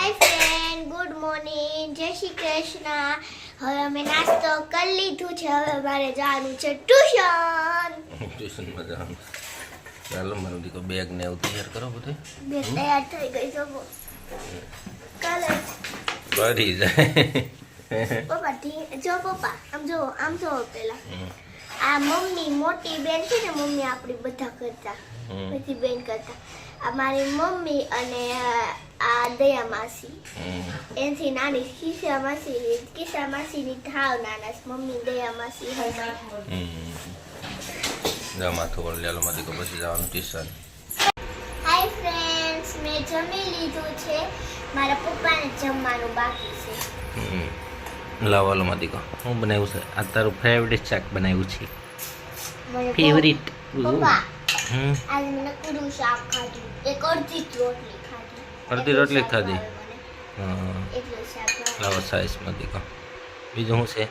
હાય friend, good morning, જય શ્રી કૃષ્ણ. હવે અમે નાસ્તો કરી લીધું છે. હવે મારે જવાનું છે ટ્યુશનમાં જવાનું. ચાલો મારું દીકરો બેગ ને એવું તૈયાર કરો બધું. બેગ તૈયાર થઈ ગઈ છે. કાલે ભરી જાય. પપ્પા જો પપ્પા આમ જો પેલા આ મમ્મી મોટી બેન છે ને, મમ્મી આપણી બધા કરતા બધી બેન કરતા. આ મારી મમ્મી અને આ દયા માસી એનથી નાની કિસ્સા માસીની થાવ નાના છે. મમ્મી દયા માસી માથું વળી ચાલો મારી દીકરો પછી જવાનું ટ્યુશન. હાય ફ્રેન્ડ્સ, મેં જમી લીધું છે. મારા પપ્પાને જમવાનું બાકી છે. લાવો મારી દીકરો હું બનાવ્યું છે. આ તારું ફેવરેટ શાક બનાવ્યું છે. ફેવરેટ પપ્પા આજે મને કુડું શાક ખાધું. એક અડધી રોટલી ખાધી. અડધી રોટલી ખાધી. હા, એટલું શાક લાવો સાઈઝ માં દીકરો. બીજું શું છે?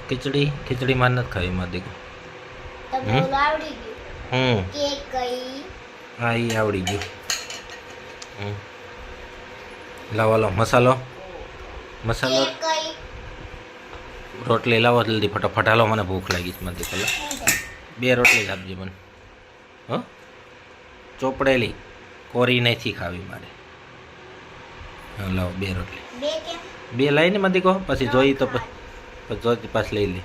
ખીચડી માં નથી ખાવી માં દીકરો. તમને ઓલું આવડી ગયું? કેક કઈ? હા, એ આવડી ગયું. લાવો મસાલો કેક કઈ? રોટલી લાવો જલ્દી ફટાફટ. હાલો મને ભૂખ લાગી છે મને દીકરો. 2 રોટલી જ આપજે મને. હ, ચોપડેલી કોરી નથી ખાવી મારે. હા લાવો 2 રોટલી. 2 કેમ? 2 લાવીને મારી દીકરો પછી જોઈ તો જોઈ પાછી લઈ લે.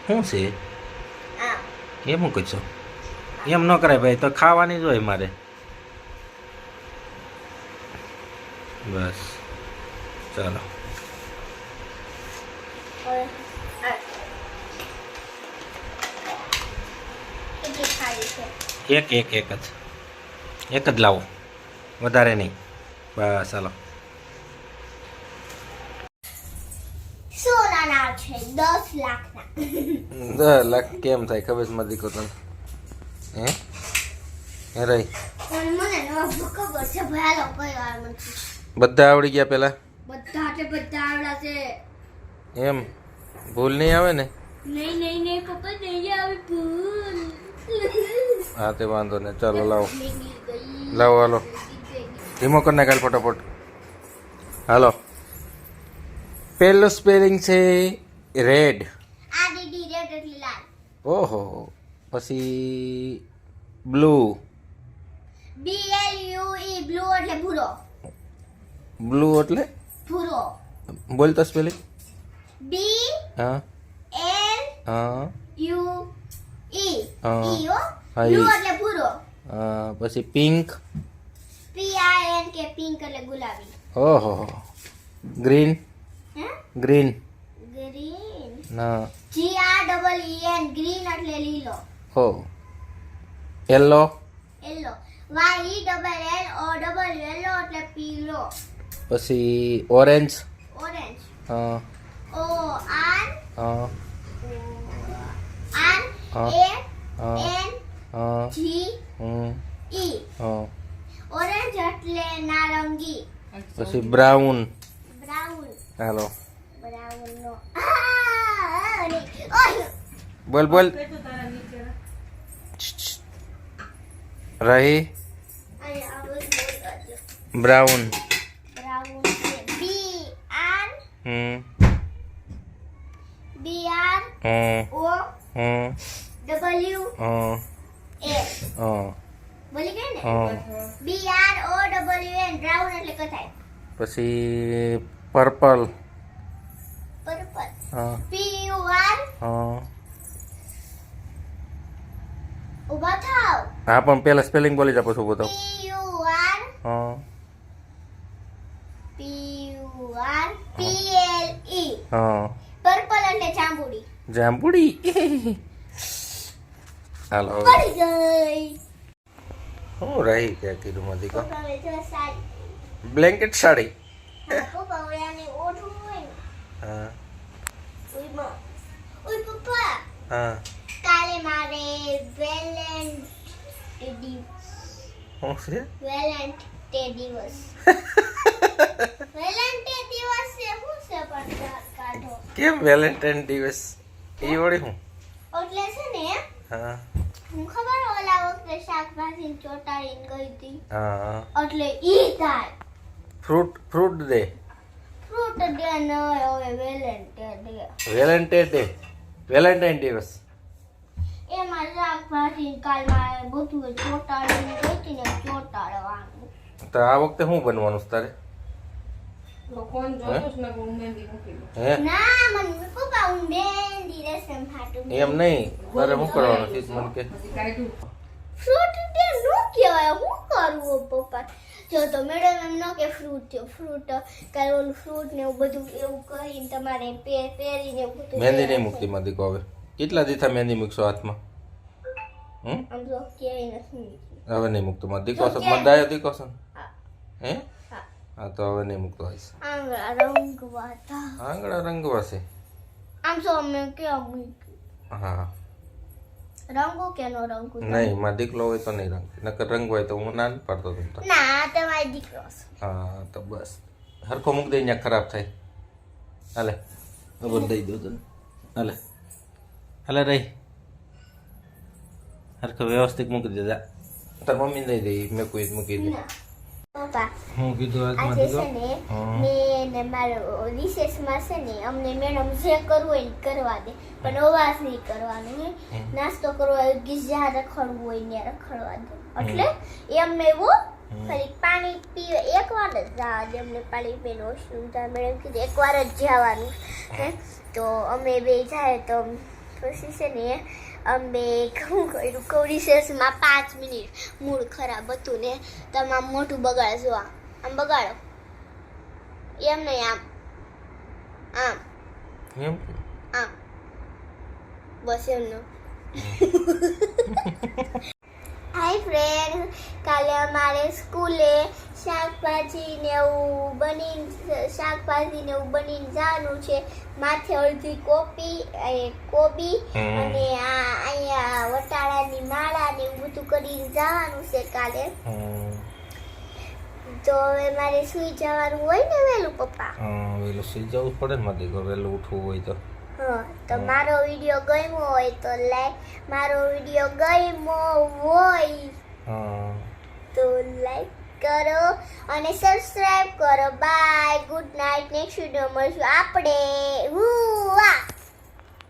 શું છે એમ? હું કહીશો એમ ન કરાય ભાઈ, તો ખાવાની જ હોય મારે. બસ ચાલો. એક જ લાવો, વધારે નહીં. બસ ચાલો. સોનાના છે 10 લાખના. 10 લાખ કેમ થાય ખબર છે મારી દીકરો તને? હે રહી મને ખબર છે ભાલો કયો મને બધા આવડી ગયા પેલા. બધા આવડા છે. એમ ભૂલ નહીં આવે ને? નહીં પપ્પા નહીં આવે ભૂલ. હા તે વાંધો ને. ચાલો લાવો હાલો ધીમો કરી નાખ ફટાફટ. હાલો, પહેલું સ્પેલિંગ છે રેડ. આ દીદી રેડ એટલે લાલ. ઓહો. પછી બ્લુ. BLUE બ્લુ એટલે ભૂરો. બ્લુ એટલે ભૂરો. બોલ તો સ્પેલિંગ. હા BLUE હા બ્લુ એટલે ભૂરો. પછી પિંક. PINK પિંક એટલે ગુલાબી. ઓહો. ગ્રીન. હે ગ્રીન. ગ્રીન. ના. GREEN ગ્રીન એટલે લીલો. હો. યલો. યલો. YELLO યલો એટલે પીળો. પછી ઓરેન્જ. ઓરેન્જ. હા ઓરેન્જ એટલે નારંગી. પછી બ્રાઉન. હાલો બ્રાઉન નો બોલ રહી. બ્રાઉન. બોલી ગઈ ને? BROWN બ્રાઉન એટલે કથાય. પછી પર્પલ. પર્પલ. હા PUR. ઉભા થાવ. હા પણ પેલા સ્પેલિંગ બોલી જા પછી ઉભો થાવ. PURPLE. પર્પલ એટલે જાંબુડી. હાલો પડી ગઈ. હું રહી ક્યાં કીધું મારી દીકરો? પપ્પા હવે જો સાડી. બ્લેન્કેટ સાડી. પપ્પા હવે આને ઓઢવું હોય ને. હા ઓય પપ્પા, હા કાલે મારે વેલેન્ટ દિવસ. શું છે? વેલેન્ટ દિવસ. વેલેન્ટ દિવસ છે. શું છે પણ કાઢો. કેમ વેલેન્ટાઇન દિવસ? એ વળી હું એટલે છે ને હા હું ખબર ઓલા વખતે શાકભાજી ચોટાડીને ગઈ હતી હા એટલે ઈ થાય ફ્રૂટ ડે ફ્રૂટ ડે ન હવે વેલેન્ટાઇન દિવસ એમાં શાકભાજી કાલમાં બધું ચોટાડીને ગઈ હતી ને ચોટાડવાનું તો આ વખતે શું બનવાનું છે તારે હે ના મને પપ્પા હું મહેંદી રસમ હાટું એમ નહીં તારે શું કરવાનું છે મને કે ફ્રૂટ ડે નો કહેવાય હું કરવું પપ્પા જો તો મેડમ એમ ન કે ફ્રૂટ કાલ ઓલું ફ્રૂટ ને એવું બધું એવું કરીને તમારે પહેરીને એવું બધું મહેંદી નહીં મૂકતી માં દીકો હવે કેટલા દીથા મહેંદી મૂકશો હાથમાં આમ તો ક્યાંય નથી હવે નહીં મૂકતો માં દીકો છે મદાયો દીકો છે હે હા હા તો હવે નહીં મૂકતો હશે આંગળા રંગવા હતા આંગળા રંગવા છે આમ તો અમે કેવા મૂક્યું હા રંગો કે નો રંગો નહીં માં દીકલો હોય તો નહીં રંગ નકર રંગ હોય તો હું ના નથી પાડતો તમ તો ના તમારી દીકરો છે હા તો બસ હરખો મૂક દઈ ત્યાં ખરાબ થાય હાલે ખબર દઈ દો તને હાલે હાલે રહી હરખો વ્યવસ્થિત મૂકી દેજા તાર મમ્મી દઈ દઈ મેં કોઈ મૂકી દે ના પપ્પા હું કીધું આજમાં આજે દીધો છે ને મેં ને મારો રિસેસમાં છે ને અમને મેડમ જે કરવું હોય ને કરવા દે પણ અવાજ નહીં કરવાનો હે નાસ્તો કરવો હોય ગીઝા રખડવું હોય ને રખડવા દે એટલે એમને એવો ખાલી પાણી પીવે એકવાર જ જવા દે અમને પાણી પીને વોશરૂમ જાય મેડમ કીધું એકવાર જ જવાનું હે તો અમે બે જાય તો પછી છે ને અમે શું કર્યું રિસેસમાં 5 મિનિટ મૂડ ખરાબ હતું ને તમે આમ મોટું બગાડો જો આમ બગાડો એમ નહીં આમ આમ એમ આમ બસ એમનું હાય ફ્રેન્ડ કાલે અમારે સ્કૂલે શાકભાજી ને એવું બનીને જવાનું છે માથે અડધી કોબી અને આ અહીંયા વટાણાની માળા ને એવું બધું કરીને જવાનું છે કાલે તો હવે મારે સુઈ જવાનું હોય ને વહેલું પપ્પા વેલું સુઈ જવું પડે ને મારે વહેલું ઉઠવું હોય તો હા તો મારો વિડીયો ગમ્યો હોય તો મારો વિડીયો ગમ્યો હોય તો લાઈક કરો અને સબસ્ક્રાઇબ કરો bye good night next video મળશું આપણે